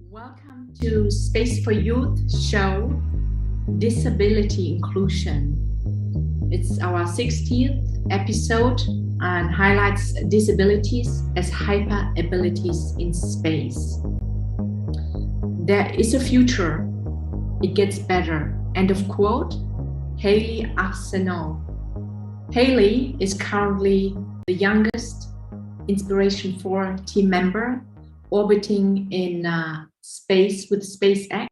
Welcome to Space for Youth show, Disability Inclusion. It's our 60th episode and highlights disabilities as hyper abilities in space. There is a future, it gets better. End of quote, Hayley Arceneaux. Hayley is currently the youngest Inspiration 4 team member orbiting in space with SpaceX.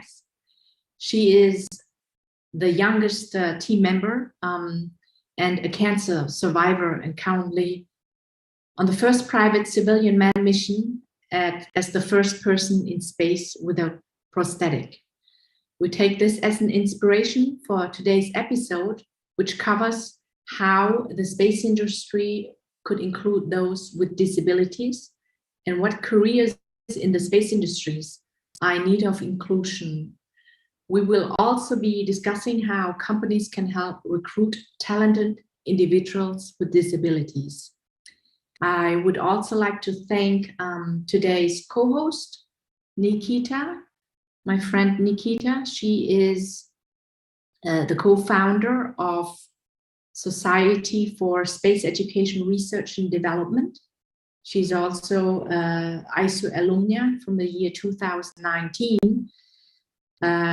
She is the youngest team member and a cancer survivor, and currently on the first private civilian manned mission as the first person in space without prosthetic. We take this as an inspiration for today's episode, which covers how the space industry could include those with disabilities and what careers in the space industries are in need of inclusion. We will also be discussing how companies can help recruit talented individuals with disabilities. I would also like to thank today's co-host, Nikita, my friend Nikita. She is the co-founder of Society for Space Education Research and Development. She's also ISO alumna from the year 2019,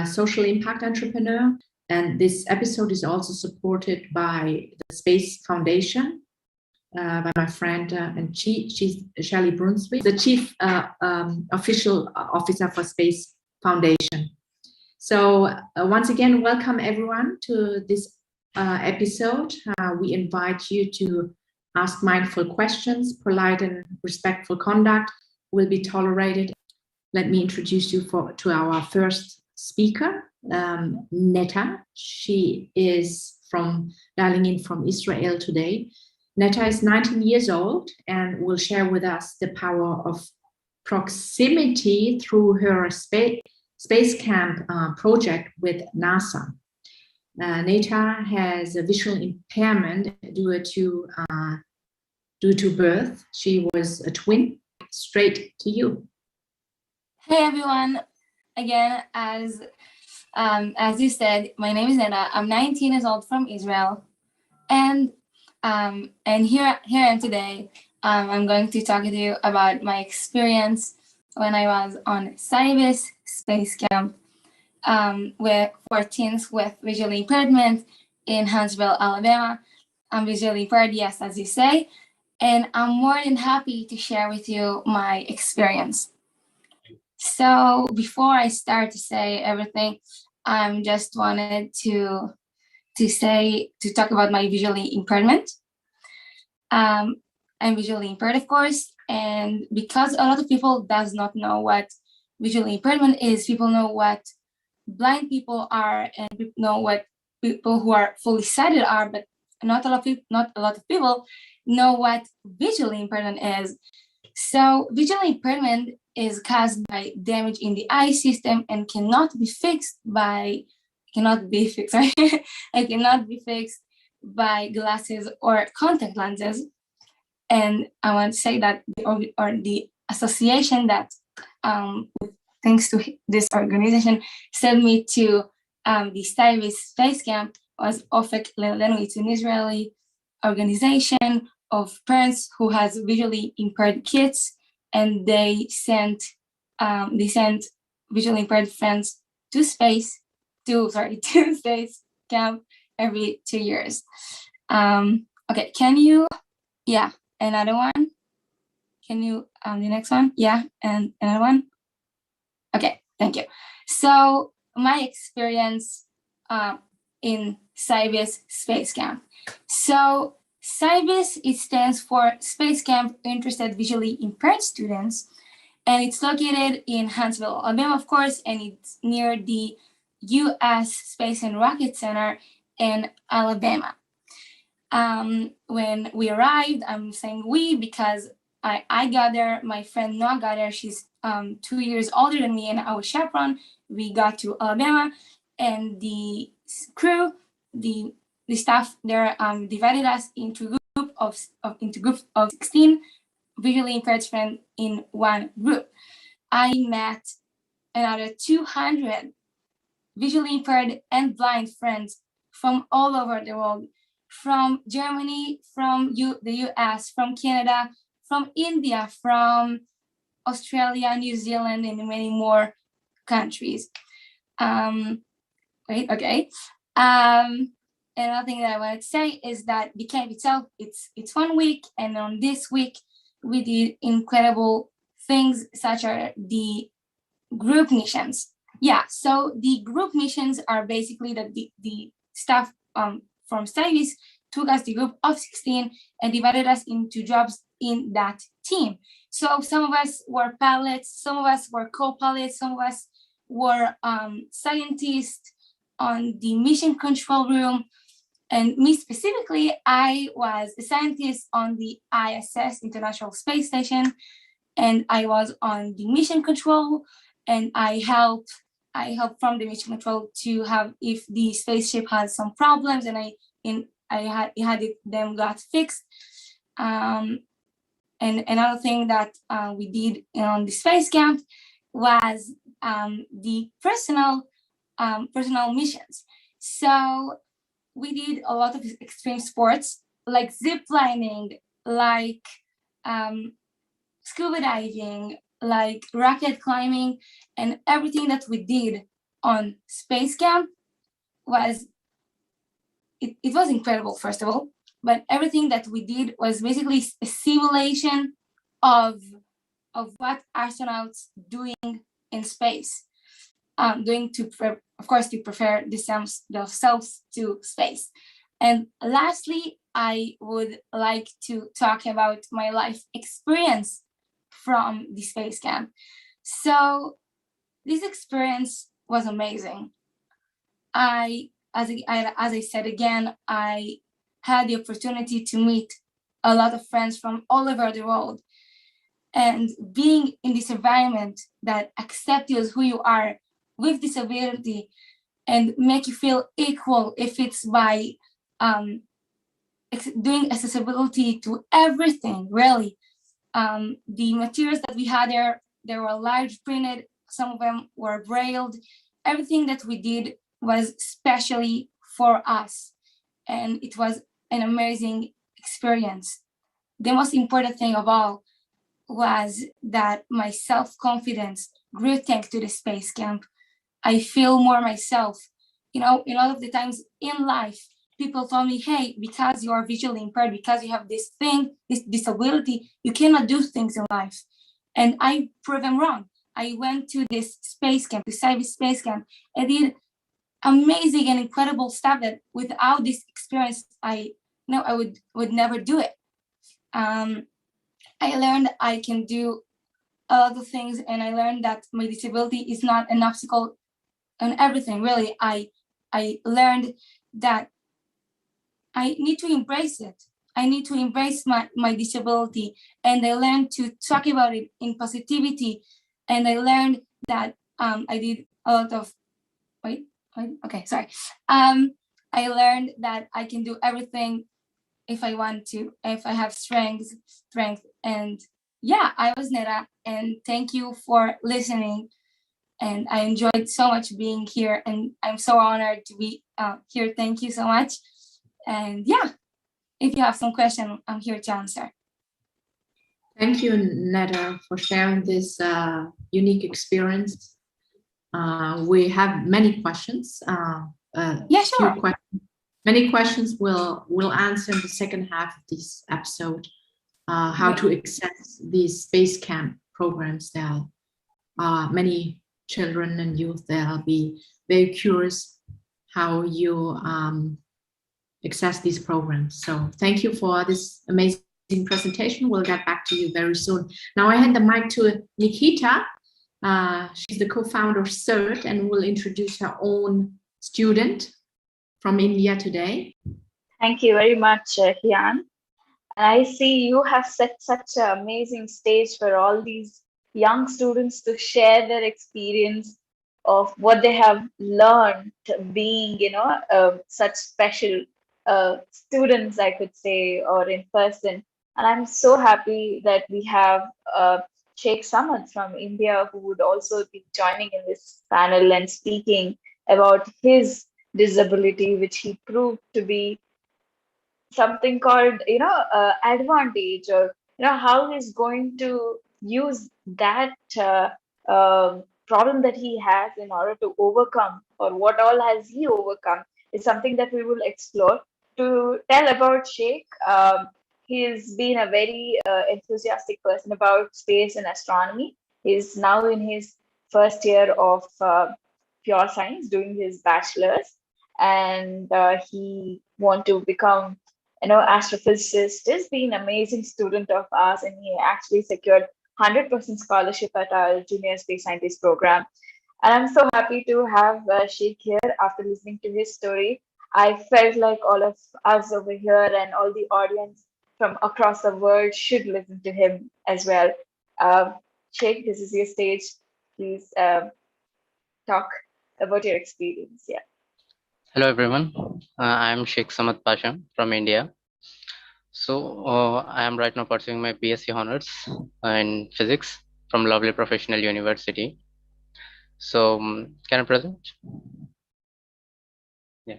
social impact entrepreneur. And this episode is also supported by the Space Foundation, by my friend, and she's Chille Bergstrom, the Chief Official Officer for Space Foundation. So once again, welcome everyone to this episode. We invite you to ask mindful questions. Polite and respectful conduct will be tolerated. Let me introduce you to our first speaker, Neta. She is dialing in from Israel today. Neta is 19 years old and will share with us the power of proximity through her Space Camp project with NASA. Neta has a visual impairment due to birth. She was a twin. Straight to you. Hey everyone! Again, as you said, my name is Neta. I'm 19 years old from Israel, and here I am today. I'm going to talk to you about my experience when I was on SpaceX Space Camp. For teens with visual impairment in Huntsville, Alabama. I'm visually impaired, yes, as you say, and I'm more than happy to share with you my experience. So before I start to say everything, I just wanted to talk about my visually impairment. I'm visually impaired, of course, and because a lot of people does not know what visually impairment is, people know what blind people are, and people know what people who are fully sighted are, but not a lot of people know what visual impairment is. So visual impairment is caused by damage in the eye system and cannot be fixed by glasses or contact lenses. And I want to say that the association that thanks to this organization, sent me to the SpaceX Space Camp was Ofek Lelenu. It's an Israeli organization of parents who has visually impaired kids, and they sent visually impaired friends to space camp every 2 years. Okay, can you? Yeah, another one. Can you? The next one. Yeah, and another one. Okay, thank you. So my experience in SpaceX Space Camp. So SpaceX, it stands for Space Camp Interested Visually Impaired Students, and it's located in Huntsville, Alabama, of course, and it's near the U.S. Space and Rocket Center in Alabama. When we arrived, I'm saying we because I got there, my friend Noah got there, she's 2 years older than me, and I was chaperone. We got to Alabama, and the crew, the staff there divided us into groups of 16 visually impaired friends in one group. I met another 200 visually impaired and blind friends from all over the world, from Germany, from the US, from Canada, from India, from Australia, New Zealand, and many more countries. Another thing that I wanted to say is that the camp itself, it's 1 week, and on this week we did incredible things such as the group missions. Yeah, so the group missions are basically that the staff from studies took us the group of 16 and divided us into jobs in that team. So some of us were pilots, some of us were co-pilots, some of us were scientists on the mission control room. And me specifically, I was a scientist on the ISS, International Space Station, and I was on the mission control, and I helped from the mission control to have if the spaceship has some problems, and I had them got fixed. And another thing that we did on the space camp was the personal missions. So we did a lot of extreme sports like zip lining, like scuba diving, like rocket climbing, and everything that we did on space camp was it was incredible, first of all, but everything that we did was basically a simulation of what astronauts doing in space, to prepare themselves to space. And lastly, I would like to talk about my life experience from the space camp. So this experience was amazing. As I said again, I had the opportunity to meet a lot of friends from all over the world, and being in this environment that accepts you as who you are with disability and make you feel equal, if it's by doing accessibility to everything, really. The materials that we had there, they were large printed, some of them were brailled. Everything that we did was specially for us, and it was an amazing experience. The most important thing of all was that my self-confidence grew thanks to the space camp. I feel more myself. You know, a lot of the times in life, people told me, hey, because you are visually impaired, because you have this thing, this disability, you cannot do things in life. And I proved them wrong. I went to this space camp, the Cyber Space Camp, and did amazing and incredible stuff that without this experience, I would never do it. I learned I can do a lot of things, and I learned that my disability is not an obstacle on everything, really. I learned that I need to embrace it. I need to embrace my disability, and I learned to talk about it in positivity. And I learned that I did a lot of, I learned that I can do everything if I want to, if I have strength. And yeah, I was Neta, and thank you for listening. And I enjoyed so much being here, and I'm so honored to be here. Thank you so much. And yeah, if you have some question, I'm here to answer. Thank you, Neta, for sharing this unique experience. We have many questions. Yeah, sure. Many questions we'll answer in the second half of this episode. How to access these space camp programs. There are many children and youth that will be very curious how you access these programs. So thank you for this amazing presentation. We'll get back to you very soon. Now I hand the mic to Nikita. She's the co-founder of CERT and will introduce her own student from India today. Thank you very much, Hian. I see you have set such an amazing stage for all these young students to share their experience of what they have learned being, such special students, I could say, or in person. And I'm so happy that we have Shaik Samad from India, who would also be joining in this panel and speaking about his disability, which he proved to be something called advantage, or how he's going to use that problem that he has in order to overcome, or what all has he overcome, is something that we will explore. To tell about Shaik, he's been a very enthusiastic person about space and astronomy. He's now in his first year of pure science, doing his bachelor's, and he want to become astrophysicist. Has been an amazing student of ours, and he actually secured 100% scholarship at our junior space scientist program. And I'm so happy to have Shaik here. After listening to his story, I felt like all of us over here and all the audience from across the world should listen to him as well. Shaik, this is your stage. Please talk about your experience. Yeah. Hello everyone, I am Shaik Samad Pasha from India. So I am right now pursuing my BSc Honors in Physics from lovely professional university. So can I present? Yeah.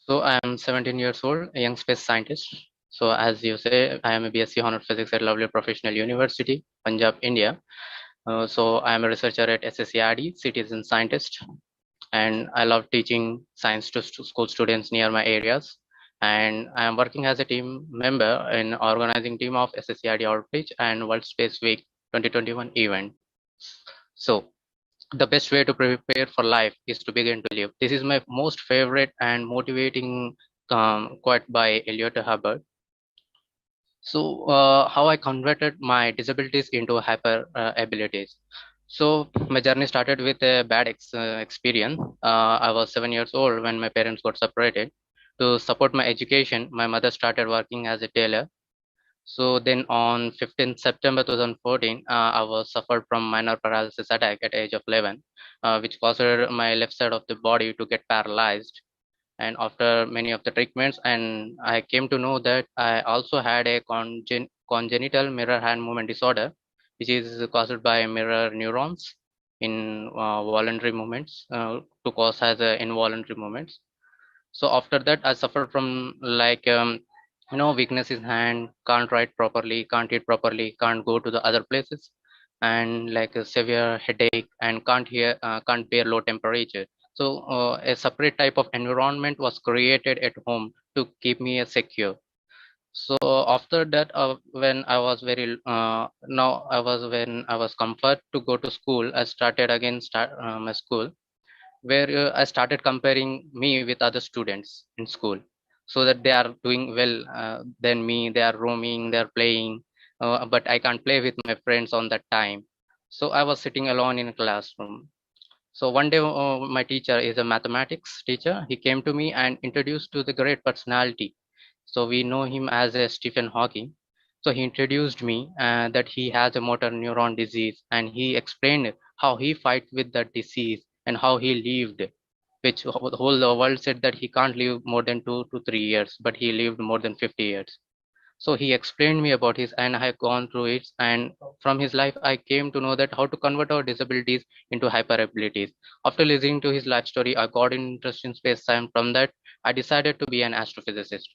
So I am 17 years old, a young space scientist. So as you say, I am a BSc Honors Physics at lovely professional university, Punjab, India. So I am a researcher at SSCRD, citizen scientist, and I love teaching science to school students near my areas. And I am working as a team member in organizing team of SSCRD Outreach and World Space Week 2021 event. So the best way to prepare for life is to begin to live. This is my most favorite and motivating quote by Elliot Hubbard. So how I converted my disabilities into hyper abilities. So my journey started with a bad experience. I was 7 years old when my parents got separated. To support my education, my mother started working as a tailor. So then on 15th September 2014, I was suffered from minor paralysis attack at age of 11, which caused my left side of the body to get paralyzed. And after many of the treatments, and I came to know that I also had a congenital mirror hand movement disorder, which is caused by mirror neurons in voluntary movements to cause as involuntary movements. So after that, I suffered from like weakness in hand, can't write properly, can't eat properly, can't go to the other places, and like a severe headache, and can't bear low temperature. So a separate type of environment was created at home to keep me secure. So after that, when I was when I was comfort to go to school, I started again my school, where I started comparing me with other students in school, so that they are doing well than me. They are roaming, they are playing, but I can't play with my friends on that time. So I was sitting alone in a classroom. So one day, my teacher is a mathematics teacher. He came to me and introduced to the great personality. So we know him as a Stephen Hawking. So he introduced me that he has a motor neuron disease, and he explained how he fight with that disease and how he lived. Which the whole world said that he can't live more than 2 to 3 years, but he lived more than 50 years. So he explained me about his, and I have gone through it. And from his life, I came to know that how to convert our disabilities into hyper abilities. After listening to his life story, I got interested in space science. From that, I decided to be an astrophysicist.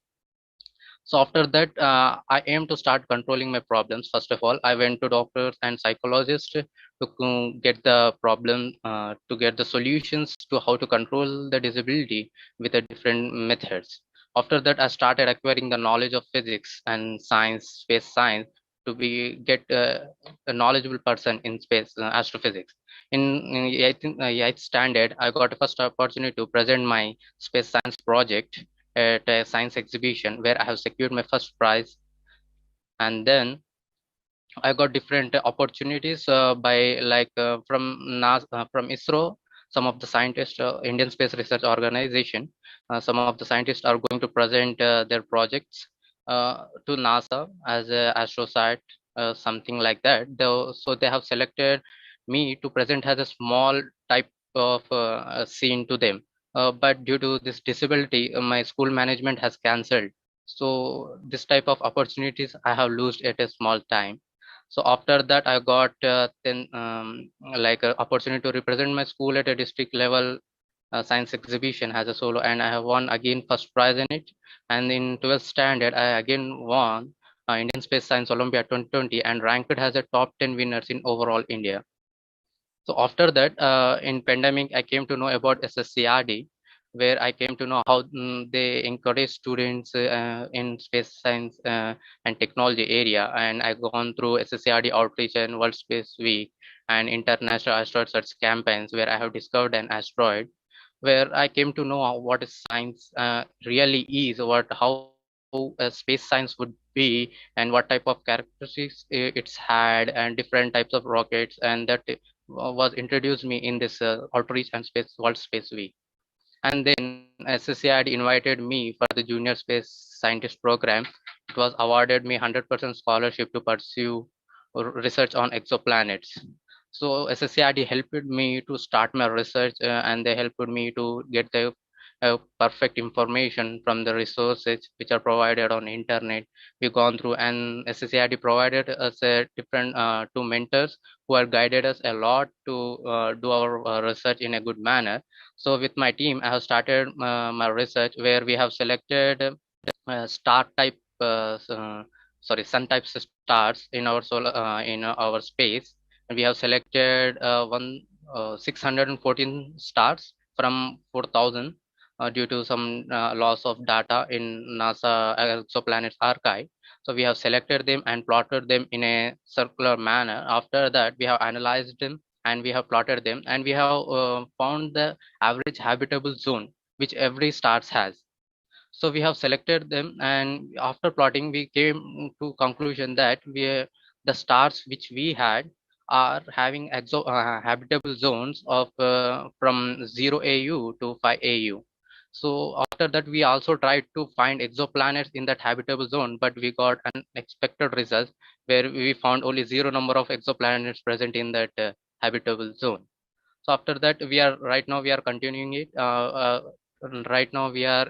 So after that, I aim to start controlling my problems. First of all, I went to doctors and psychologists to get the problem, to get the solutions to how to control the disability with the different methods. After that, I started acquiring the knowledge of physics and science, space science, to get a knowledgeable person in space astrophysics. In 8th standard, I got a first opportunity to present my space science project at a science exhibition where I have secured my first prize. And then I got different opportunities by from NASA, from ISRO. Some of the scientists, Indian Space Research Organization, some of the scientists are going to present their projects to NASA as a astrosat, something like that. So they have selected me to present as a small type of scene to them. But due to this disability, my school management has cancelled. So this type of opportunities I have lost at a small time. So after that, I got then like an opportunity to represent my school at a district level science exhibition as a solo, and I have won again first prize in it. And in 12th standard, I again won Indian Space Science Olympiad 2020 and ranked as a top 10 winners in overall India. So after that, in pandemic, I came to know about SSCRD, where I came to know how they encourage students in space science and technology area. And I gone through SSCRD outreach and World Space Week and International Asteroid Search campaigns, where I have discovered an asteroid, where I came to know what is science really is, how space science would be, and what type of characteristics it's had, and different types of rockets, and that was introduced me in this outreach and space World Space Week. And then SSC had invited me for the junior space scientist program. It was awarded me 100% scholarship to pursue research on exoplanets. So SSCRD helped me to start my research, and they helped me to get the perfect information from the resources which are provided on internet. We gone through, and SSCRD provided us a different two mentors who have guided us a lot to do our research in a good manner. So with my team, I have started my research, where we have selected star type, sun type stars in our solar in our space, and we have selected 614 stars from 4,000 due to some loss of data in NASA exoplanets archive. So we have selected them and plotted them in a circular manner. After that, we have analyzed them and we have plotted them, and we have found the average habitable zone which every stars has. So we have selected them, and after plotting, we came to conclusion that the stars which we had are having habitable zones of from 0 AU to 5 AU. So after that, we also tried to find exoplanets in that habitable zone, but we got unexpected results where we found only zero number of exoplanets present in that habitable zone. So after that, right now we are continuing it. Right now we are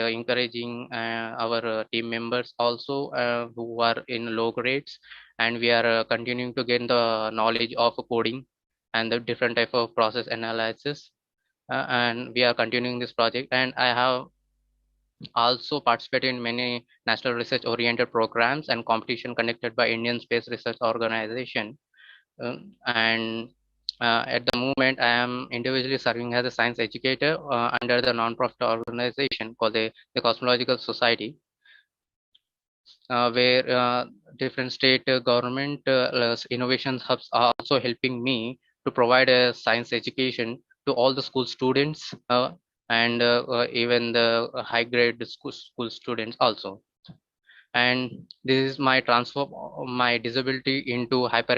encouraging our team members also who are in low grades, and we are continuing to gain the knowledge of coding and the different type of process analysis. And we are continuing this project, and I have also participated in many national research oriented programs and competition conducted by Indian Space Research Organization. And at the moment, I am individually serving as a science educator under the non-profit organization called the Cosmological Society, where different state government innovation hubs are also helping me to provide a science education to all the school students and even the high grade school students also. And this is my transfer my disability into hyper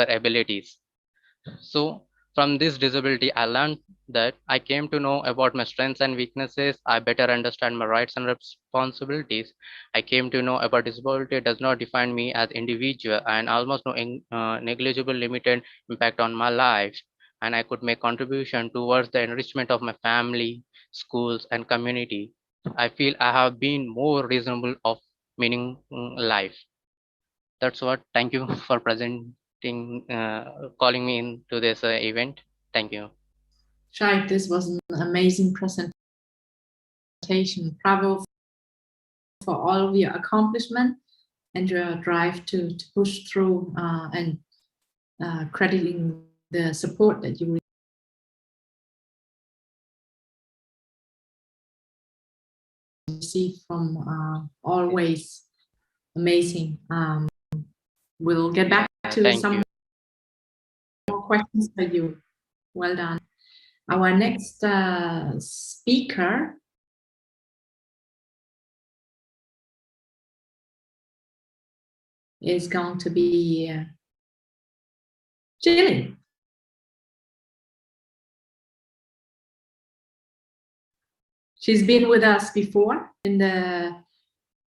abilities. So from this disability, I learned that I came to know about my strengths and weaknesses. I better understand my rights and responsibilities. I came to know about disability does not define me as individual, and almost no negligible limited impact on my life. And I could make contribution towards the enrichment of my family, schools, and community. I feel I have been more reasonable of meaning life. That's what. Thank you for presenting, calling me into this event. Thank you. Shaik, this was an amazing presentation. Bravo for all of your accomplishment and your drive to push through and crediting the support that you received from always amazing. We'll get back to some more questions for you. Well done. Our next speaker is going to be Chille. She's been with us before in the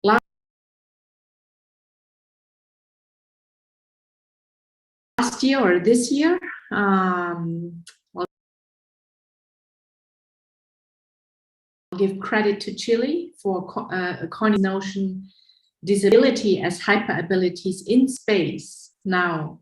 last year or this year. I'll give credit to Chille for coining the notion disability as hyperabilities in space. Now,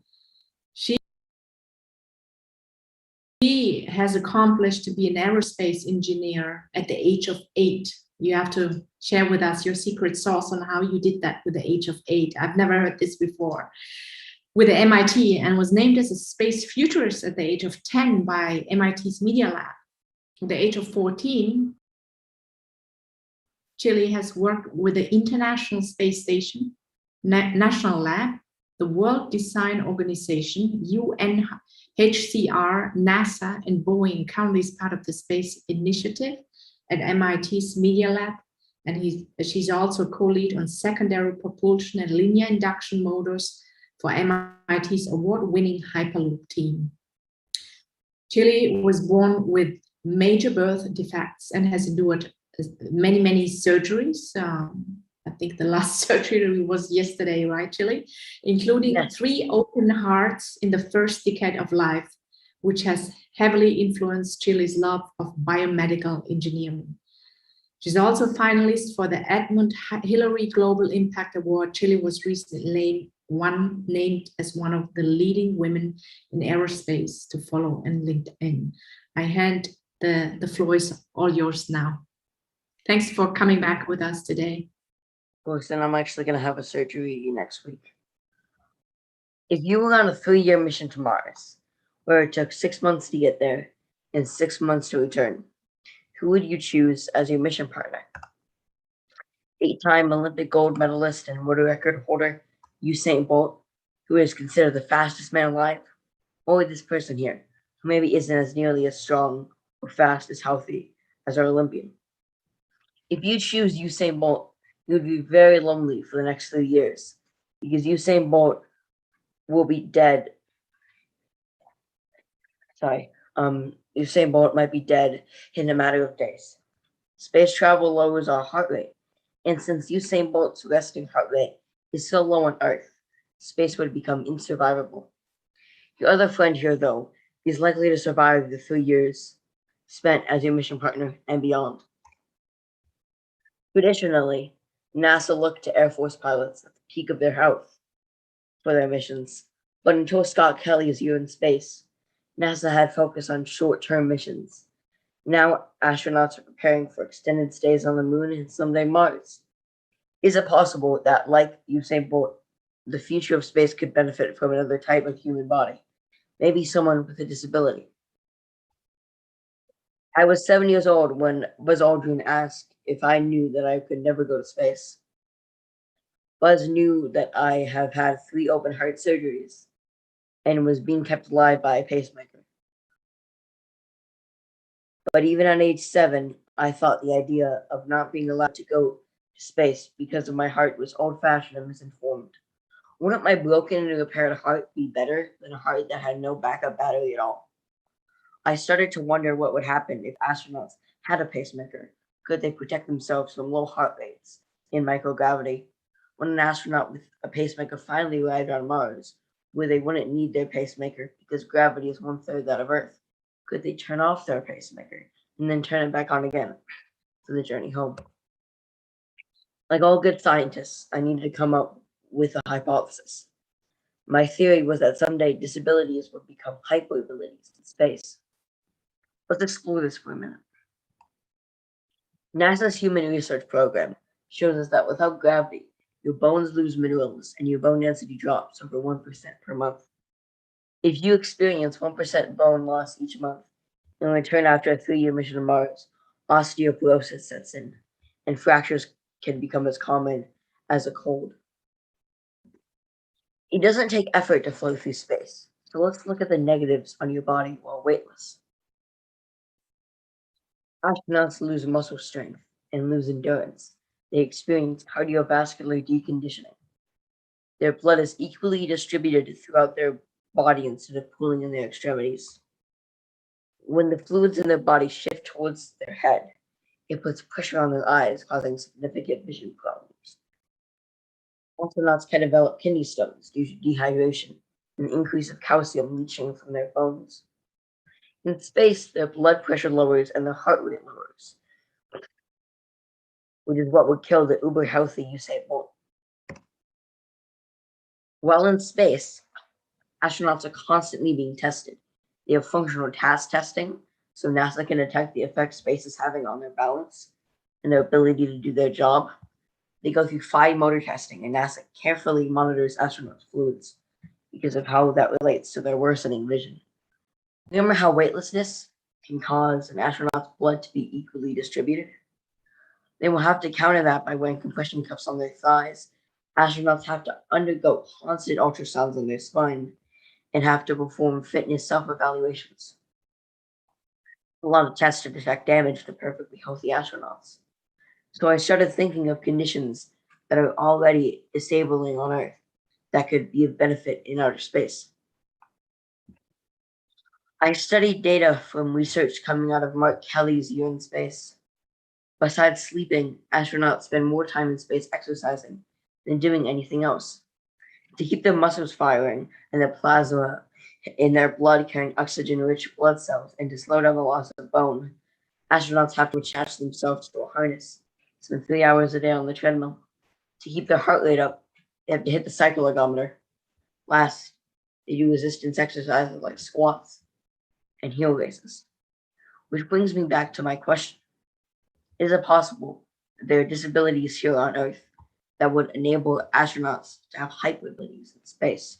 she has accomplished to be an aerospace engineer at the age of 8. You have to share with us your secret sauce on how you did that with the age of 8. I've never heard this before. With the MIT, and was named as a space futurist at the age of 10 by MIT's Media Lab. At the age of 14, Chille has worked with the International Space Station, National Lab, the World Design Organization, UNHCR, NASA, and Boeing, currently as part of the Space Initiative at MIT's Media Lab. And she's also co-lead on secondary propulsion and linear induction motors for MIT's award-winning hyperloop team. Chille was born with major birth defects and has endured many surgeries. I think the last surgery was yesterday, right, Chille? Including 3 open hearts in the first decade of life, which has heavily influenced Chille's love of biomedical engineering. She's also a finalist for the Edmund Hillary Global Impact Award. Chille was recently named as one of the leading women in aerospace to follow on LinkedIn. I hand the floor is all yours now. Thanks for coming back with us today. Of course, and I'm actually going to have a surgery next week. If you were on a 3-year mission to Mars, where it took 6 months to get there and 6 months to return, who would you choose as your mission partner? 8-time Olympic gold medalist and world record holder Usain Bolt, who is considered the fastest man alive, or this person here, who maybe isn't as nearly as strong or fast as healthy as our Olympian? If you choose Usain Bolt, you would be very lonely for the next 3 years, because Usain Bolt will be dead. Usain Bolt might be dead in a matter of days. Space travel lowers our heart rate, and since Usain Bolt's resting heart rate is so low on Earth, space would become insurvivable. Your other friend here, though, is likely to survive the 3 years spent as your mission partner and beyond. Traditionally, NASA looked to Air Force pilots at the peak of their health for their missions, but until Scott Kelly's year in space, NASA had focused on short-term missions. Now, astronauts are preparing for extended stays on the Moon and someday Mars. Is it possible that, like Usain Bolt, the future of space could benefit from another type of human body, maybe someone with a disability? I was 7 years old when Buzz Aldrin asked if I knew that I could never go to space. Buzz knew that I have had 3 open heart surgeries and was being kept alive by a pacemaker. But even at age 7, I thought the idea of not being allowed to go to space because of my heart was old-fashioned and misinformed. Wouldn't my broken and repaired heart be better than a heart that had no backup battery at all? I started to wonder what would happen if astronauts had a pacemaker. Could they protect themselves from low heart rates in microgravity? When an astronaut with a pacemaker finally arrived on Mars, where they wouldn't need their pacemaker because gravity is 1/3 that of Earth, could they turn off their pacemaker and then turn it back on again for the journey home? Like all good scientists, I needed to come up with a hypothesis. My theory was that someday disabilities would become hyperabilities in space. Let's explore this for a minute. NASA's Human Research Program shows us that without gravity, your bones lose minerals and your bone density drops over 1% per month. If you experience 1% bone loss each month and return after a 3-year mission to Mars, osteoporosis sets in, and fractures can become as common as a cold. It doesn't take effort to float through space, so let's look at the negatives on your body while weightless. Astronauts lose muscle strength and lose endurance. They experience cardiovascular deconditioning. Their blood is equally distributed throughout their body instead of pooling in their extremities. When the fluids in their body shift towards their head, it puts pressure on their eyes, causing significant vision problems. Astronauts can develop kidney stones due to dehydration and increase of calcium leaching from their bones. In space, their blood pressure lowers and their heart rate lowers, which is what would kill the uber healthy Usain Bolt. While in space, astronauts are constantly being tested. They have functional task testing, so NASA can detect the effect space is having on their balance and their ability to do their job. They go through fine motor testing, and NASA carefully monitors astronauts' fluids because of how that relates to their worsening vision. Remember how weightlessness can cause an astronaut's blood to be equally distributed? They will have to counter that by wearing compression cuffs on their thighs. Astronauts have to undergo constant ultrasounds on their spine and have to perform fitness self-evaluations. A lot of tests to detect damage to perfectly healthy astronauts. So I started thinking of conditions that are already disabling on Earth that could be of benefit in outer space. I studied data from research coming out of Mark Kelly's Year in Space. Besides sleeping, astronauts spend more time in space exercising than doing anything else. To keep their muscles firing and the plasma in their blood carrying oxygen-rich blood cells, and to slow down the loss of bone, astronauts have to attach themselves to a harness, spend 3 hours a day on the treadmill. To keep their heart rate up, they have to hit the cycle ergometer. Last, they do resistance exercises like squats and heel raises. Which brings me back to my question. Is it possible that there are disabilities here on Earth that would enable astronauts to have hyperabilities in space?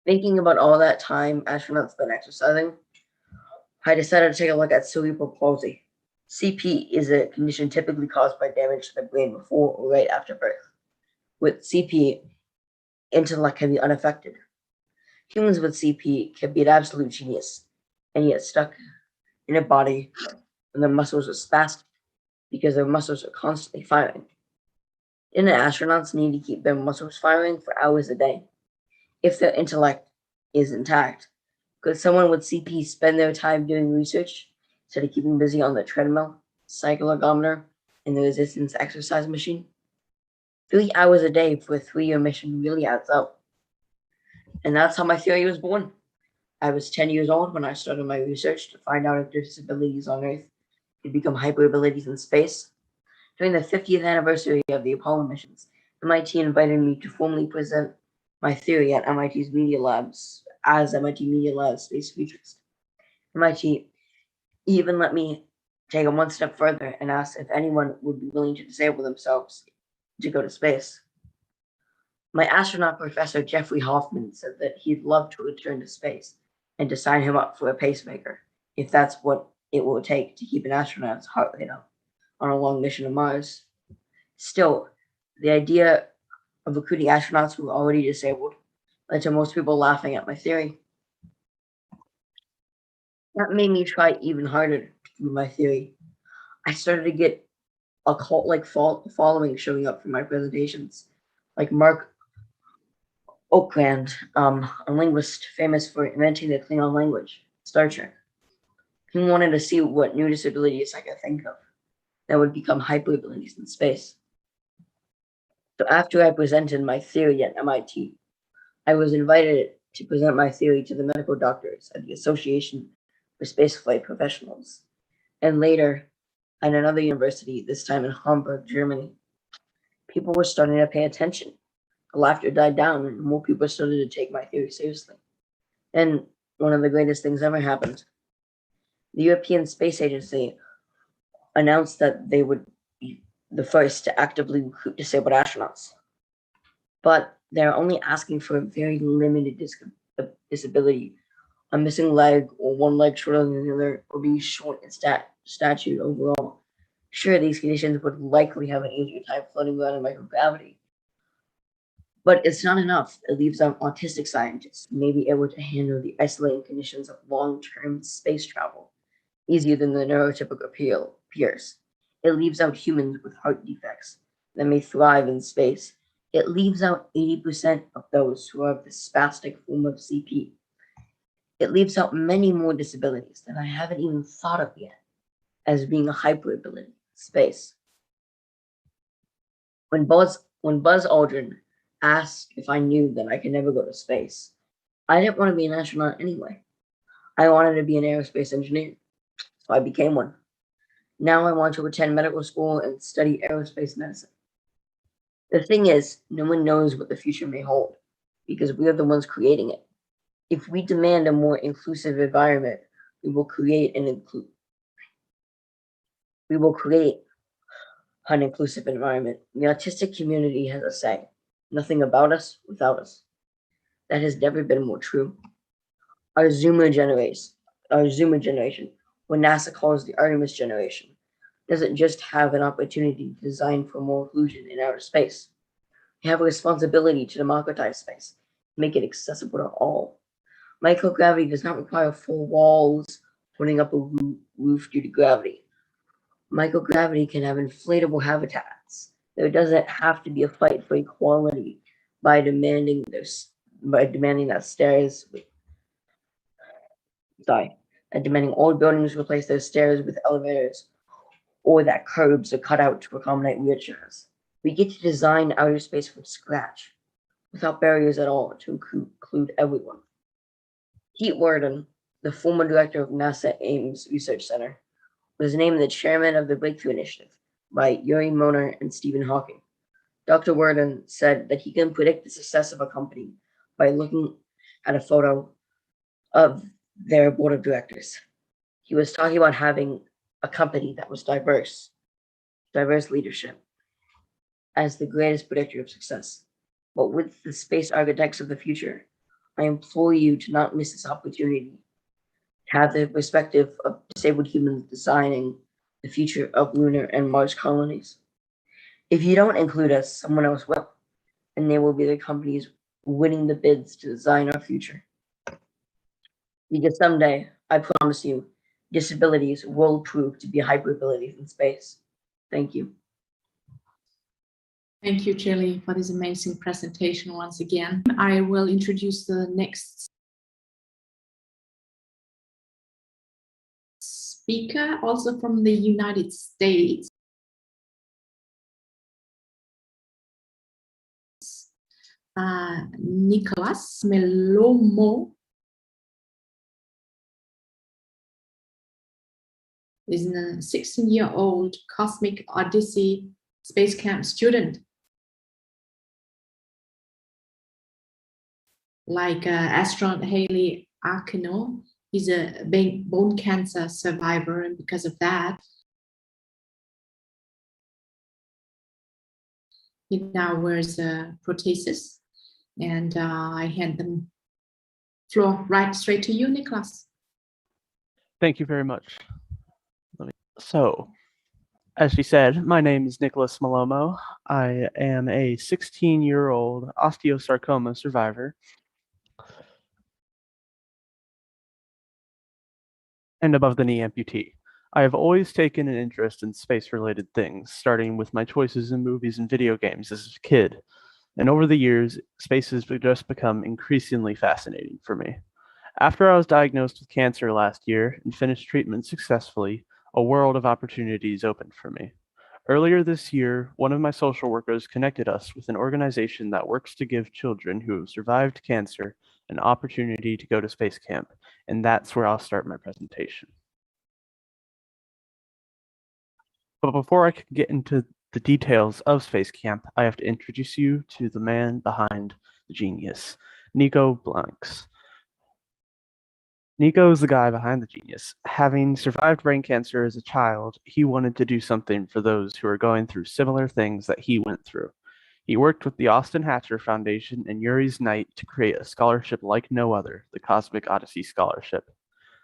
Thinking about all that time astronauts spend exercising, I decided to take a look at cerebral palsy. CP is a condition typically caused by damage to the brain before or right after birth. With CP, intellect can be unaffected. Humans with CP can be an absolute genius and yet stuck in a body when their muscles are spastic because their muscles are constantly firing. Didn't astronauts need to keep their muscles firing for hours a day? If their intellect is intact, could someone with CP spend their time doing research instead of keeping busy on the treadmill, cycle ergometer, and the resistance exercise machine? 3 hours a day for a 3-year mission really adds up. And that's how my theory was born. I was 10 years old when I started my research to find out if disabilities on Earth could become hyperabilities in space. During the 50th anniversary of the Apollo missions, MIT invited me to formally present my theory at MIT's Media Labs as MIT Media Labs Space Futurist. MIT even let me take it one step further and asked if anyone would be willing to disable themselves to go to space. My astronaut professor, Jeffrey Hoffman, said that he'd love to return to space and to sign him up for a pacemaker, if that's what it will take to keep an astronaut's heart rate up on a long mission to Mars. Still, the idea of recruiting astronauts who were already disabled led to most people laughing at my theory. That made me try even harder to prove my theory. I started to get a cult-like following showing up for my presentations, like Mark Okrand, a linguist famous for inventing the Klingon language, Star Trek. He wanted to see what new disabilities I could think of that would become hyperabilities in space. So after I presented my theory at MIT, I was invited to present my theory to the medical doctors at the Association for Spaceflight Professionals, and later at another university, this time in Hamburg, Germany. People were starting to pay attention. The laughter died down, and more people started to take my theory seriously. And one of the greatest things ever happened. The European Space Agency announced that they would be the first to actively recruit disabled astronauts. But they're only asking for a very limited disability a missing leg, or one leg shorter than the other, or being short in stature overall. Sure, these conditions would likely have an easier time floating around in microgravity. But it's not enough. It leaves out autistic scientists who may be able to handle the isolating conditions of long-term space travel easier than the neurotypical peers. It leaves out humans with heart defects that may thrive in space. It leaves out 80% of those who have the spastic form of CP. It leaves out many more disabilities that I haven't even thought of yet as being a hyperability in space. When Buzz Aldrin asked if I knew that I could never go to space, I didn't want to be an astronaut anyway. I wanted to be an aerospace engineer, so I became one. Now I want to attend medical school and study aerospace medicine. The thing is, no one knows what the future may hold because we are the ones creating it. If we demand a more inclusive environment, we will create an inclusive environment. The autistic community has a say. Nothing about us without us. That has never been more true. Our Zoomer generation, what NASA calls the Artemis generation, doesn't just have an opportunity to design for more inclusion in outer space. We have a responsibility to democratize space, make it accessible to all. Microgravity does not require full walls holding up a roof due to gravity. Microgravity can have inflatable habitats. There doesn't have to be a fight for equality by demanding all buildings replace their stairs with elevators, or that curbs are cut out to accommodate wheelchairs. We get to design outer space from scratch, without barriers at all, to include everyone. Pete Worden, the former director of NASA Ames Research Center, was named the chairman of the Breakthrough Initiative by Yuri Moner and Stephen Hawking. Dr. Worden said that he can predict the success of a company by looking at a photo of their board of directors. He was talking about having a company that was diverse leadership as the greatest predictor of success. But with the space architects of the future, I implore you to not miss this opportunity to have the perspective of disabled humans designing the future of lunar and Mars colonies. If you don't include us, someone else will, and they will be the companies winning the bids to design our future. Because someday, I promise you, disabilities will prove to be hyperabilities in space. Thank you. Thank you, Chille, for this amazing presentation once again. I will introduce the next speaker, also from the United States. Nicholas Melomo is a 16-year-old Cosmic Odyssey Space Camp student. Like astronaut Hayley Arceneaux, he's a bone cancer survivor, and because of that, he now wears a prosthesis. And I hand the floor right straight to you, Nicholas. Thank you very much. So, as she said, my name is Nicholas Melomo. I am a 16-year-old osteosarcoma survivor and above-the-knee amputee. I have always taken an interest in space-related things, starting with my choices in movies and video games as a kid. And over the years, space has just become increasingly fascinating for me. After I was diagnosed with cancer last year and finished treatment successfully, a world of opportunities opened for me. Earlier this year, one of my social workers connected us with an organization that works to give children who have survived cancer an opportunity to go to space camp, and that's where I'll start my presentation. But before I can get into the details of Space Camp, I have to introduce you to the man behind the genius, Nico Blanks. Nico is the guy behind the genius. Having survived brain cancer as a child, he wanted to do something for those who are going through similar things that he went through. He worked with the Austin Hatcher Foundation and Yuri's Knight to create a scholarship like no other, the Cosmic Odyssey Scholarship.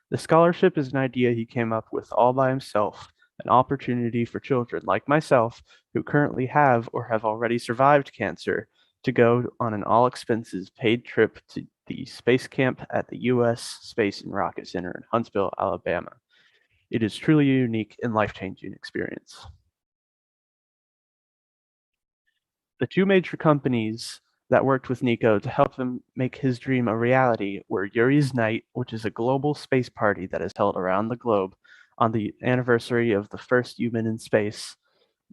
The scholarship is an idea he came up with all by himself, an opportunity for children like myself who currently have or have already survived cancer to go on an all-expenses paid trip to the Space Camp at the U.S. Space and Rocket Center in Huntsville, Alabama. It is truly a unique and life-changing experience. The two major companies that worked with Nico to help him make his dream a reality were Yuri's Night, which is a global space party that is held around the globe on the anniversary of the first human in space,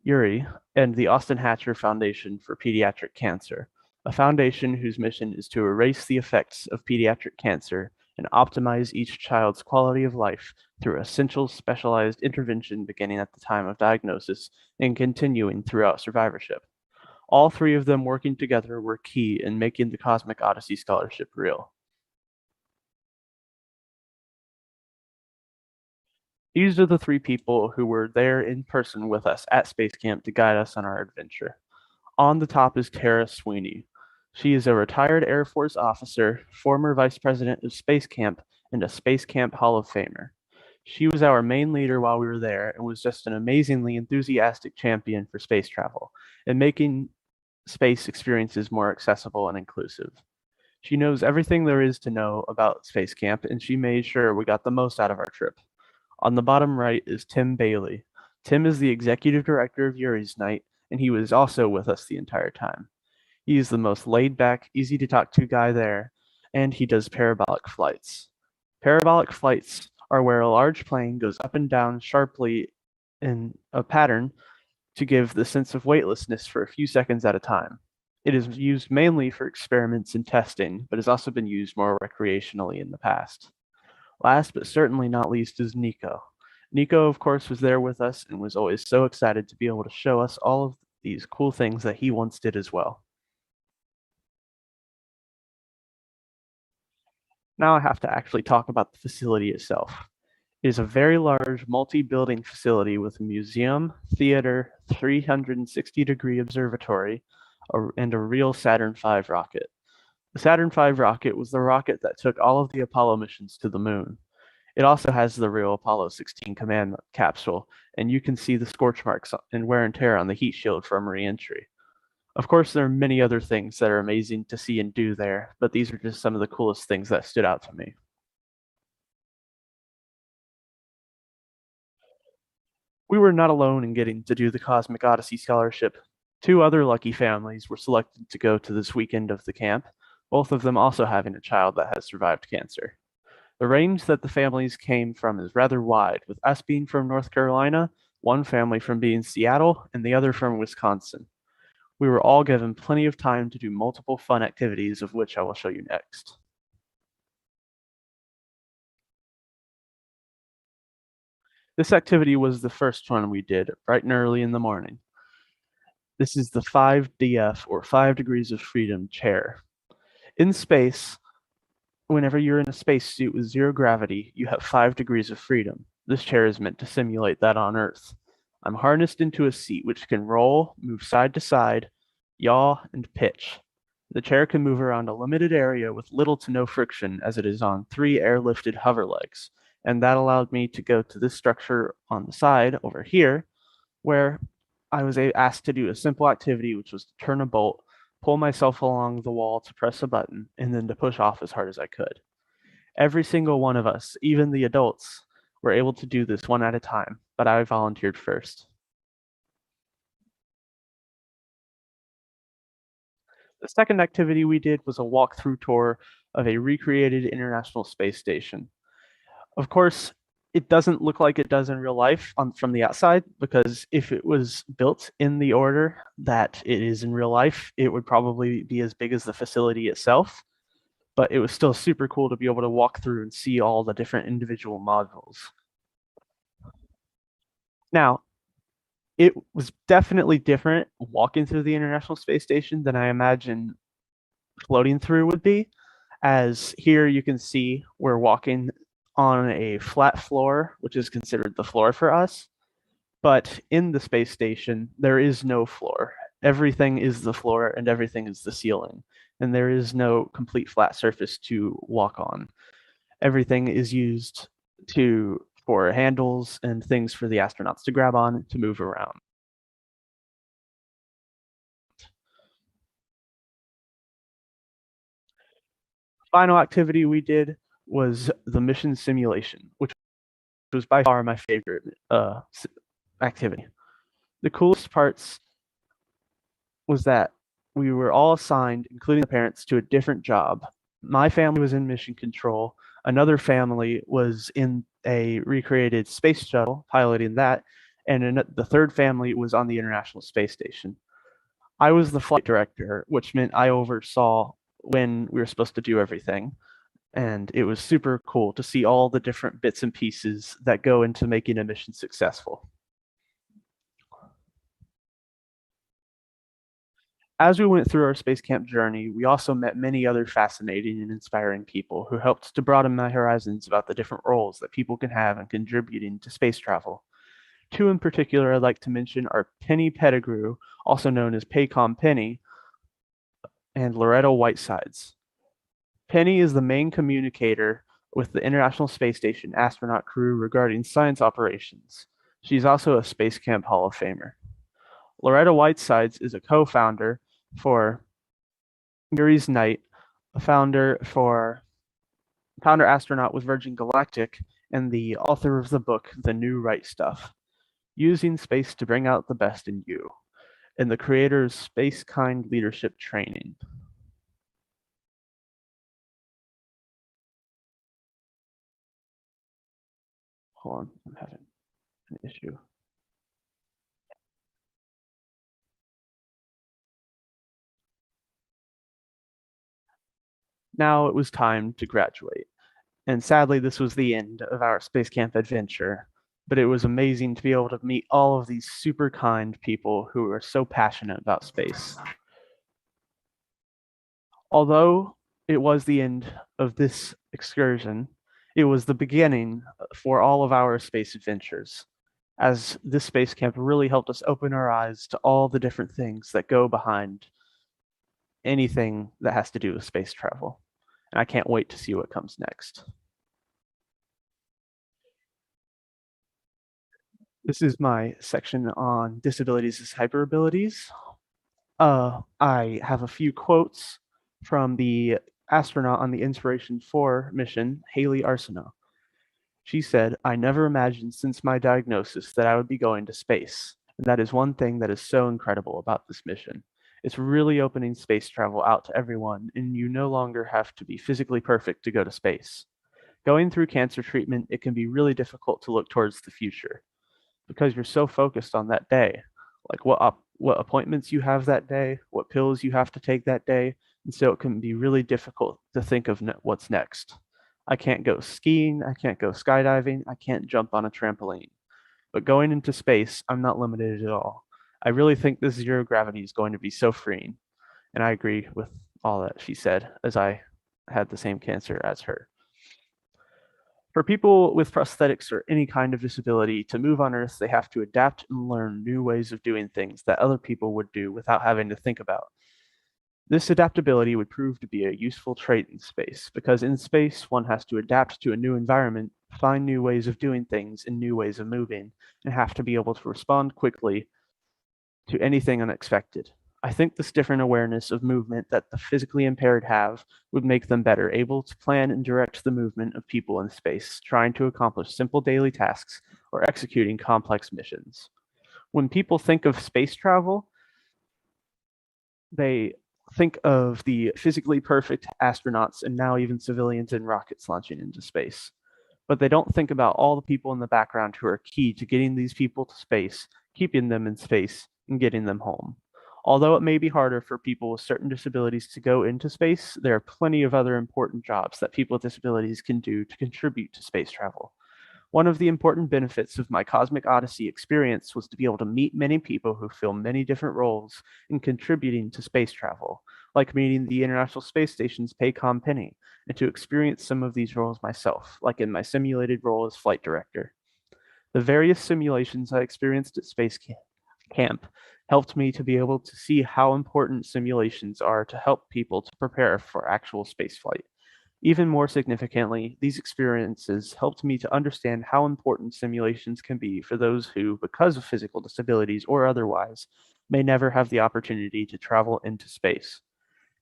Yuri, and the Austin Hatcher Foundation for Pediatric Cancer, a foundation whose mission is to erase the effects of pediatric cancer and optimize each child's quality of life through essential specialized intervention beginning at the time of diagnosis and continuing throughout survivorship. All three of them working together were key in making the Cosmic Odyssey Scholarship real. These are the three people who were there in person with us at Space Camp to guide us on our adventure. On the top is Tara Sweeney. She is a retired Air Force officer, former vice president of Space Camp, and a Space Camp Hall of Famer. She was our main leader while we were there and was just an amazingly enthusiastic champion for space travel and making space experiences more accessible and inclusive. She knows everything there is to know about Space Camp, and she made sure we got the most out of our trip. On the bottom right is Tim Bailey. Tim is the executive director of Yuri's Night, and he was also with us the entire time. He is the most laid-back, easy-to-talk-to guy there, and he does parabolic flights. Parabolic flights are where a large plane goes up and down sharply in a pattern to give the sense of weightlessness for a few seconds at a time. It is used mainly for experiments and testing, but has also been used more recreationally in the past. Last but certainly not least is Nico. Nico, of course, was there with us and was always so excited to be able to show us all of these cool things that he once did as well. Now I have to actually talk about the facility itself. It is a very large multi-building facility with a museum, theater, 360-degree observatory, and a real Saturn V rocket. The Saturn V rocket was the rocket that took all of the Apollo missions to the moon. It also has the real Apollo 16 command capsule, and you can see the scorch marks and wear and tear on the heat shield from re-entry. Of course, there are many other things that are amazing to see and do there, but these are just some of the coolest things that stood out to me. We were not alone in getting to do the Cosmic Odyssey Scholarship. Two other lucky families were selected to go to this weekend of the camp, both of them also having a child that has survived cancer. The range that the families came from is rather wide, with us being from North Carolina, one family from being Seattle, and the other from Wisconsin. We were all given plenty of time to do multiple fun activities, of which I will show you next. This activity was the first one we did, bright and early in the morning. This is the 5DF, or 5 degrees of freedom chair. In space, whenever you're in a spacesuit with zero gravity, you have 5 degrees of freedom. This chair is meant to simulate that on Earth. I'm harnessed into a seat which can roll, move side to side, yaw, and pitch. The chair can move around a limited area with little to no friction as it is on 3 airlifted hover legs, and that allowed me to go to this structure on the side over here, where I was asked to do a simple activity, which was to turn a bolt, pull myself along the wall to press a button, and then to push off as hard as I could. Every single one of us, even the adults, were able to do this one at a time, but I volunteered first. The second activity we did was a walkthrough tour of a recreated International Space Station. Of course, it doesn't look like it does in real life from the outside, because if it was built in the order that it is in real life, it would probably be as big as the facility itself. But it was still super cool to be able to walk through and see all the different individual modules. Now, it was definitely different walking through the International Space Station than I imagine floating through would be, as here you can see we're walking on a flat floor, which is considered the floor for us. But in the space station, there is no floor. everything is the floor and everything is the ceiling, and there is no complete flat surface to walk on. Everything is used for handles and things for the astronauts to grab on to move around. Final activity we did was the mission simulation, which was by far my favorite activity. The coolest parts was that we were all assigned, including the parents, to a different job. My family was in mission control. Another family was in a recreated space shuttle, piloting that, and the third family was on the International Space Station. I was the flight director, which meant I oversaw when we were supposed to do everything. And it was super cool to see all the different bits and pieces that go into making a mission successful. As we went through our space camp journey, we also met many other fascinating and inspiring people who helped to broaden my horizons about the different roles that people can have in contributing to space travel. Two in particular I'd like to mention are Penny Pettigrew, also known as Paycom Penny, and Loretta Whitesides. Penny is the main communicator with the International Space Station astronaut crew regarding science operations. She's also a Space Camp Hall of Famer. Loretta Whitesides is a co-founder for Gary's Night, a founder astronaut with Virgin Galactic, and the author of the book The New Right Stuff, Using Space to Bring Out the Best in You, and the creator's Space Kind Leadership Training. Hold on, I'm having an issue. Now it was time to graduate, and sadly this was the end of our space camp adventure, but it was amazing to be able to meet all of these super kind people who are so passionate about space. Although it was the end of this excursion, it was the beginning for all of our space adventures, as this space camp really helped us open our eyes to all the different things that go behind anything that has to do with space travel. And I can't wait to see what comes next. This is my section on disabilities as hyperabilities. I have a few quotes from the astronaut on the Inspiration 4 mission, Hayley Arceneaux. She said, "I never imagined since my diagnosis that I would be going to space. And that is one thing that is so incredible about this mission. It's really opening space travel out to everyone, and you no longer have to be physically perfect to go to space. Going through cancer treatment, it can be really difficult to look towards the future because you're so focused on that day, like what appointments you have that day, what pills you have to take that day, and so it can be really difficult to think of what's next. I can't go skiing, I can't go skydiving, I can't jump on a trampoline. But going into space, I'm not limited at all. I really think this zero gravity is going to be so freeing." And I agree with all that she said, as I had the same cancer as her. For people with prosthetics or any kind of disability to move on Earth, they have to adapt and learn new ways of doing things that other people would do without having to think about. This adaptability would prove to be a useful trait in space, because in space, one has to adapt to a new environment, find new ways of doing things and new ways of moving, and have to be able to respond quickly to anything unexpected. I think this different awareness of movement that the physically impaired have would make them better able to plan and direct the movement of people in space, trying to accomplish simple daily tasks or executing complex missions. When people think of space travel, they think of the physically perfect astronauts and now even civilians in rockets launching into space. But they don't think about all the people in the background who are key to getting these people to space, keeping them in space, and getting them home. Although it may be harder for people with certain disabilities to go into space, there are plenty of other important jobs that people with disabilities can do to contribute to space travel. One of the important benefits of my Cosmic Odyssey experience was to be able to meet many people who fill many different roles in contributing to space travel, like meeting the International Space Station's Paycom Penny, and to experience some of these roles myself, like in my simulated role as flight director. The various simulations I experienced at Space Camp helped me to be able to see how important simulations are to help people to prepare for actual spaceflight. Even more significantly, these experiences helped me to understand how important simulations can be for those who, because of physical disabilities or otherwise, may never have the opportunity to travel into space.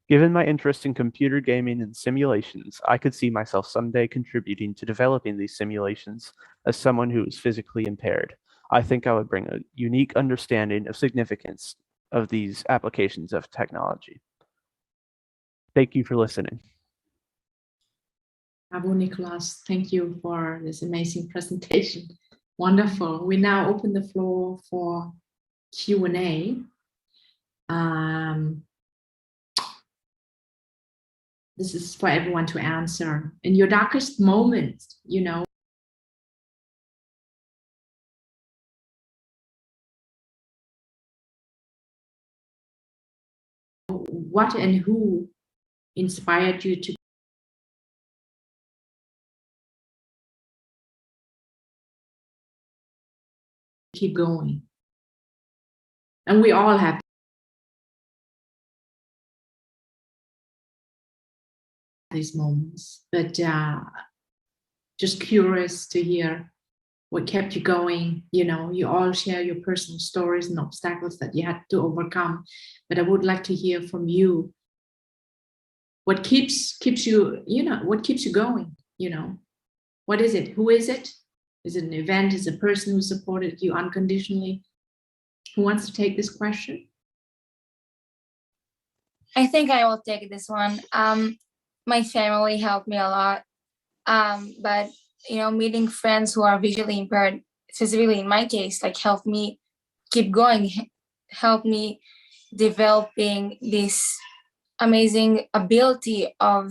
Given my interest in computer gaming and simulations, I could see myself someday contributing to developing these simulations as someone who is physically impaired. I think I would bring a unique understanding of significance of these applications of technology. Thank you for listening. Bravo, Nicholas. Thank you for this amazing presentation. Wonderful. We now open the floor for Q&A. This is for everyone to answer. In your darkest moment, you know, what and who inspired you to keep going? And we all have these moments, but just curious to hear what kept you going. You know, you all share your personal stories and obstacles that you had to overcome, but I would like to hear from you what keeps you, you know, what keeps you going, you know? What is it? Who is it? Is it an event? Is it a person who supported you unconditionally? Who wants to take this question? I think I will take this one. My family helped me a lot, but you know, meeting friends who are visually impaired, specifically in my case, like helped me keep going, helped me developing this amazing ability of,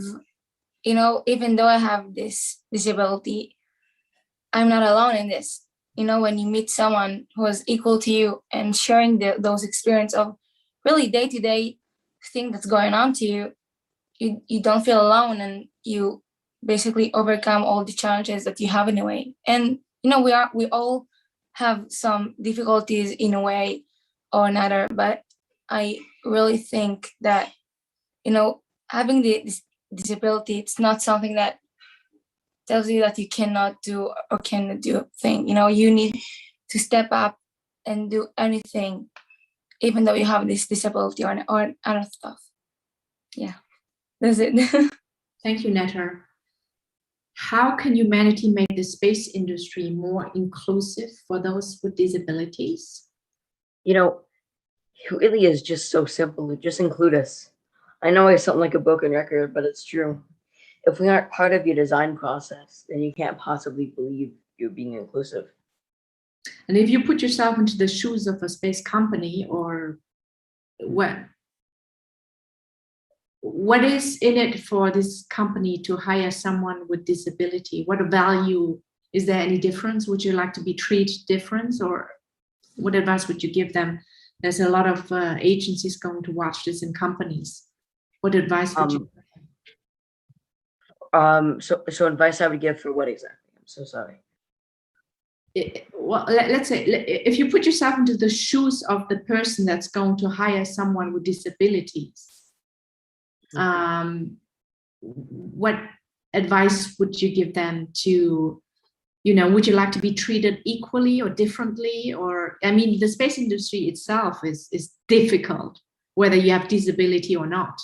you know, even though I have this disability, I'm not alone in this. You know, when you meet someone who is equal to you and sharing those experience of really day-to-day thing that's going on to you, you don't feel alone, and you basically overcome all the challenges that you have in a way. And you know, we all have some difficulties in a way or another, but I really think that, you know, having this disability, it's not something that tells you that you cannot do or cannot do a thing. You know, you need to step up and do anything, even though you have this disability or other stuff. Yeah, that's it. Thank you, Neta. How can humanity make the space industry more inclusive for those with disabilities? You know, it really is just so simple. Just include us. I know I sound like a broken record, but it's true. If we aren't part of your design process, then you can't possibly believe you're being inclusive. And if you put yourself into the shoes of a space company, or what is in it for this company to hire someone with disability? What value, is there any difference? Would you like to be treated different, or what advice would you give them? There's a lot of agencies going to watch this in companies. What advice would you give them? So advice I would give for what exactly? I'm so sorry. Well, let's say if you put yourself into the shoes of the person that's going to hire someone with disabilities, what advice would you give them to, you know, would you like to be treated equally or differently? Or, I mean, the space industry itself is difficult, whether you have disability or not.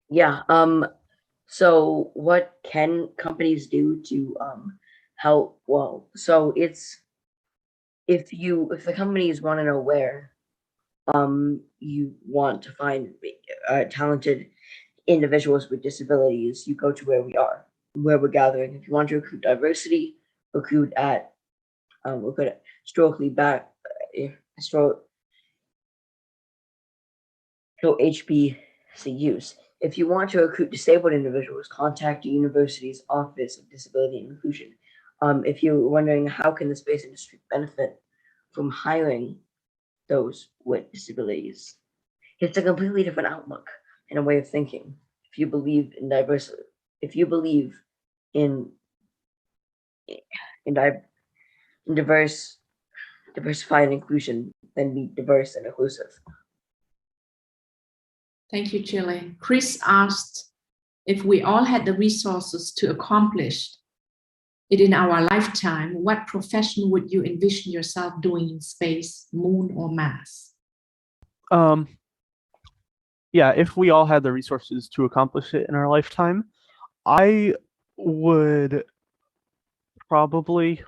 Yeah. So what can companies do to help? Well, so it's if the companies want to know where you want to find talented individuals with disabilities, you go to where we are, where we're gathering. If you want to recruit diversity, recruit at historically back HBCUs. If you want to recruit disabled individuals, contact the university's Office of Disability and Inclusion. If you're wondering how can the space industry benefit from hiring those with disabilities, it's a completely different outlook and a way of thinking. If you believe in diversity, if you believe in diverse diversify and inclusion than be diverse and inclusive. Thank you, Chille. Chris asked if we all had the resources to accomplish it in our lifetime, what profession would you envision yourself doing in space, moon, or Mars? Yeah, if we all had the resources to accomplish it in our lifetime, I would probably,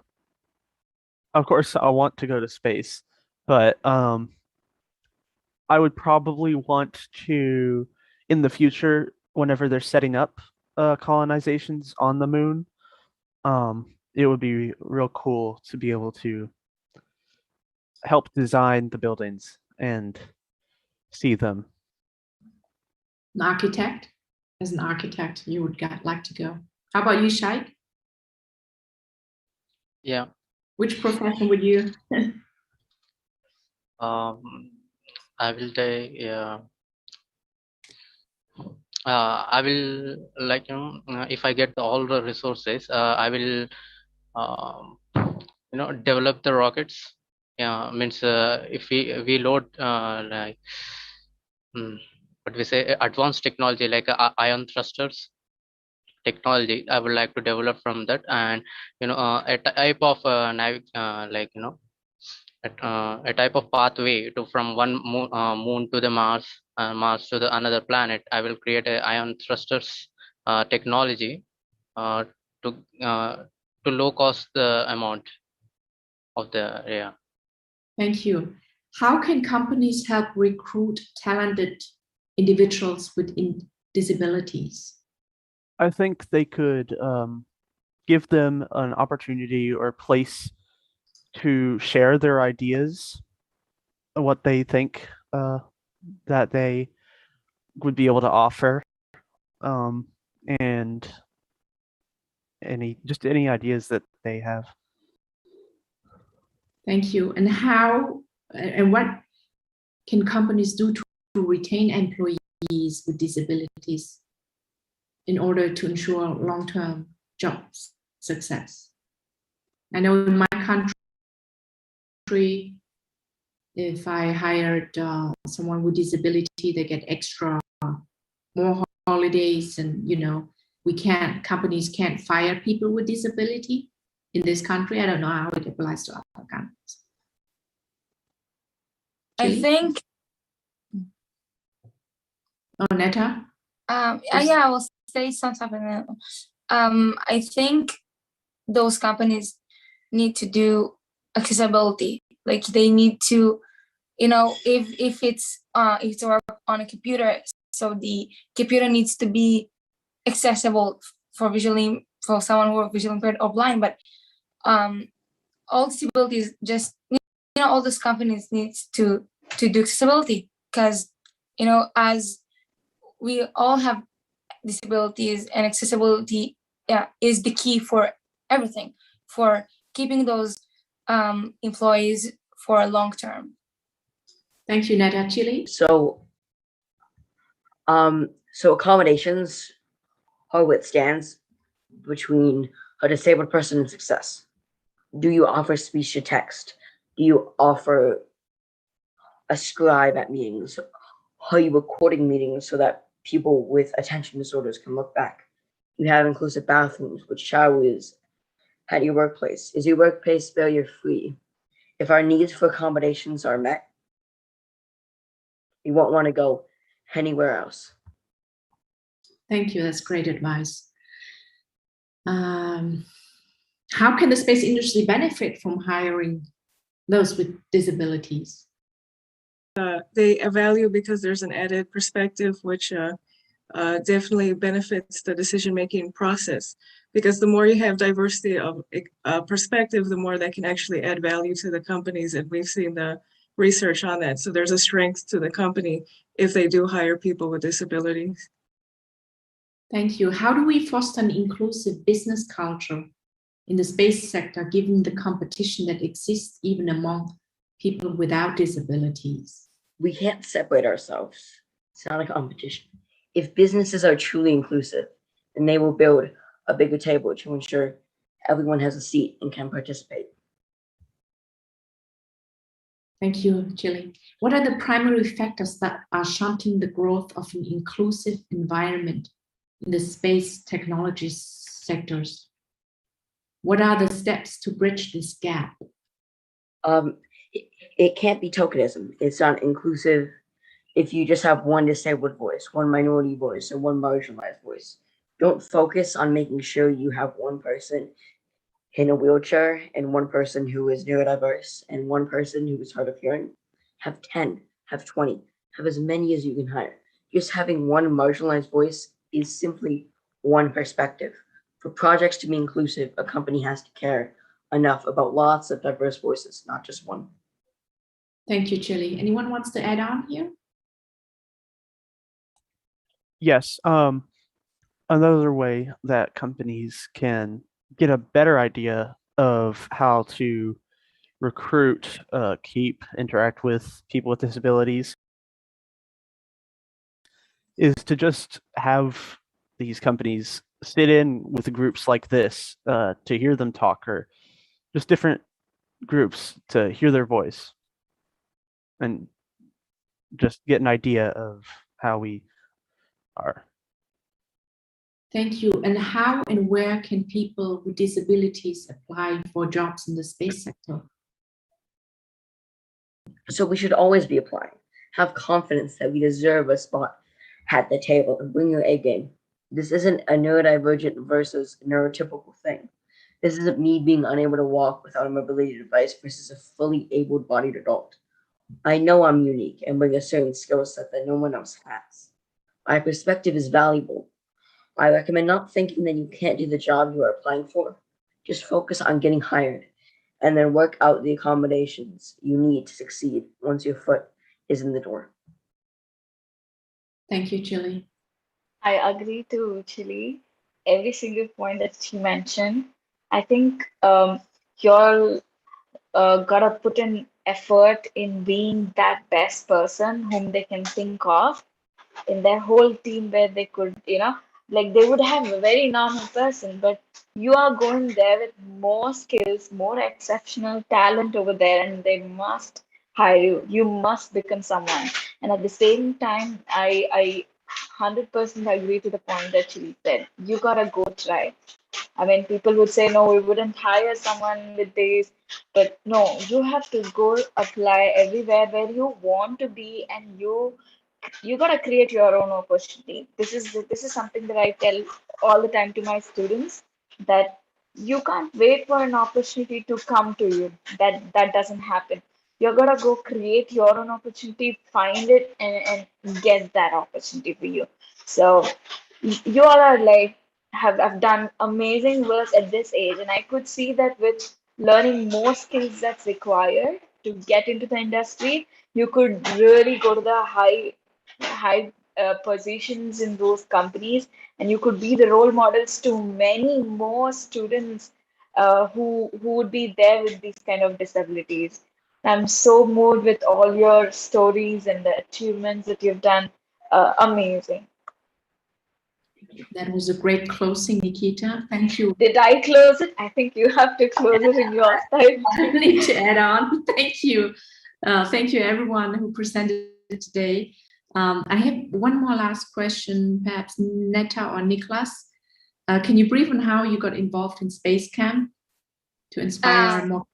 of course, I want to go to space, but I would probably want to, in the future, whenever they're setting up colonizations on the moon, it would be real cool to be able to help design the buildings and see them. An architect? As an architect, you would like to go. How about you, Shaik? Yeah. Which profession would you? I will take. I will like if I get all the resources, I will develop the rockets. Yeah, means if we load like what we say advanced technology like ion thrusters technology, I would like to develop from that, and a type of a type of pathway to from one moon to the Mars, Mars to the another planet. I will create a ion thrusters technology uh, to low cost the amount of the Thank you. How can companies help recruit talented individuals with disabilities? I think they could give them an opportunity or place to share their ideas, what they think that they would be able to offer, and any ideas that they have. Thank you. And how and what can companies do to retain employees with disabilities in order to ensure long-term job success? I know in my country, if I hired someone with disability, they get extra more holidays, and companies can't fire people with disability in this country. I don't know how it applies to other countries. I think. Oh, Neta? Yeah, I will say something. I think those companies need to do accessibility. Like they need to, if it's work on a computer, so the computer needs to be accessible for someone who are visually impaired or blind. But all disabilities, just all those companies needs to do accessibility, because as we all have disabilities, and accessibility is the key for everything, for keeping those employees for long term. Thank you, Neta. Chille? So accommodations are what stands between a disabled person and success. Do you offer speech to text? Do you offer a scribe at meetings? Are you recording meetings so that people with attention disorders can look back? You have inclusive bathrooms with showers at your workplace. Is your workplace failure free? If our needs for accommodations are met, you won't want to go anywhere else. Thank you. That's great advice. How can the space industry benefit from hiring those with disabilities? They value because there's an added perspective, which definitely benefits the decision-making process. Because the more you have diversity of perspective, the more that can actually add value to the companies. And we've seen the research on that. So there's a strength to the company if they do hire people with disabilities. Thank you. How do we foster an inclusive business culture in the space sector, given the competition that exists even among people without disabilities? We can't separate ourselves. It's not a competition. If businesses are truly inclusive, then they will build a bigger table to ensure everyone has a seat and can participate. Thank you, Chille. What are the primary factors that are shunting the growth of an inclusive environment in the space technology sectors? What are the steps to bridge this gap? It can't be tokenism. It's not inclusive if you just have one disabled voice, one minority voice, and one marginalized voice. Don't focus on making sure you have one person in a wheelchair and one person who is neurodiverse and one person who is hard of hearing. Have 10, have 20, have as many as you can hire. Just having one marginalized voice is simply one perspective. For projects to be inclusive, a company has to care enough about lots of diverse voices, not just one. Thank you, Chille. Anyone wants to add on here? Yes. Another way that companies can get a better idea of how to recruit, keep, interact with people with disabilities is to just have these companies sit in with groups like this to hear them talk, or just different groups to hear their voice and just get an idea of how we are. Thank you. And how and where can people with disabilities apply for jobs in the space sector? So we should always be applying. Have confidence that we deserve a spot at the table and bring your A game. This isn't a neurodivergent versus neurotypical thing. This isn't me being unable to walk without a mobility device versus a fully able-bodied adult. I know I'm unique and bring a certain skill set that no one else has. My perspective is valuable. I recommend not thinking that you can't do the job you are applying for. Just focus on getting hired and then work out the accommodations you need to succeed once your foot is in the door. Thank you, Chille. I agree to Chille. Every single point that she mentioned. I think you're gotta put in effort in being that best person whom they can think of in their whole team, where they could, like they would have a very normal person, but you are going there with more skills, more exceptional talent over there, and they must hire you. You must become someone. And at the same time, I 100% agree to the point that she said. You gotta go try. I mean, people would say, no, we wouldn't hire someone with this, but no, you have to go apply everywhere where you want to be, and you gotta create your own opportunity. This is something that I tell all the time to my students, that you can't wait for an opportunity to come to you. That doesn't happen. You're gonna go create your own opportunity, find it, and get that opportunity for you. So you all are like have done amazing work at this age, and I could see that with learning more skills that's required to get into the industry, you could really go to the high positions in those companies, and you could be the role models to many more students who would be there with these kind of disabilities. I'm so moved with all your stories and the achievements that you've done. Amazing. That was a great closing, Nikita. Thank you. Did I close it? I think you have to close it in your side. I need to add on. Thank you. Thank you, everyone who presented today. I have one more last question, perhaps Neta or Niklas. Can you brief on how you got involved in Space Camp to inspire more?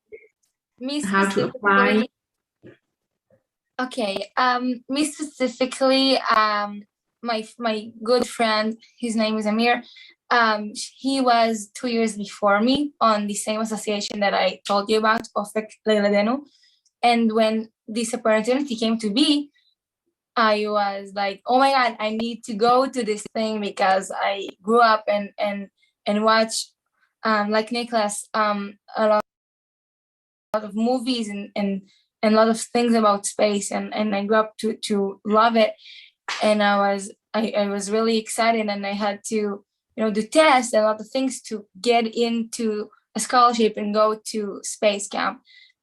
How to apply? Okay. Me specifically, my good friend, his name is Amir. He was 2 years before me on the same association that I told you about, OFEC Leiladenu. And when this opportunity came to be, I was like, oh my God, I need to go to this thing, because I grew up and watch, like Niklas, a lot of movies and a lot of things about space, and I grew up to love it. And I was really excited, and I had to, do tests and a lot of things to get into a scholarship and go to Space Camp.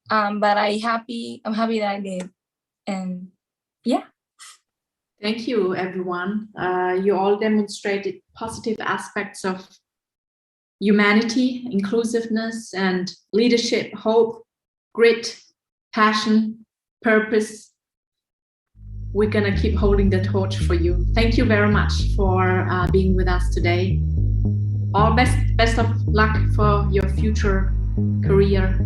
But I'm happy that I did. And yeah. Thank you, everyone. You all demonstrated positive aspects of humanity, inclusiveness, and leadership, hope, grit, passion, purpose, we're going to keep holding the torch for you. Thank you very much for being with us today. All best of luck for your future career.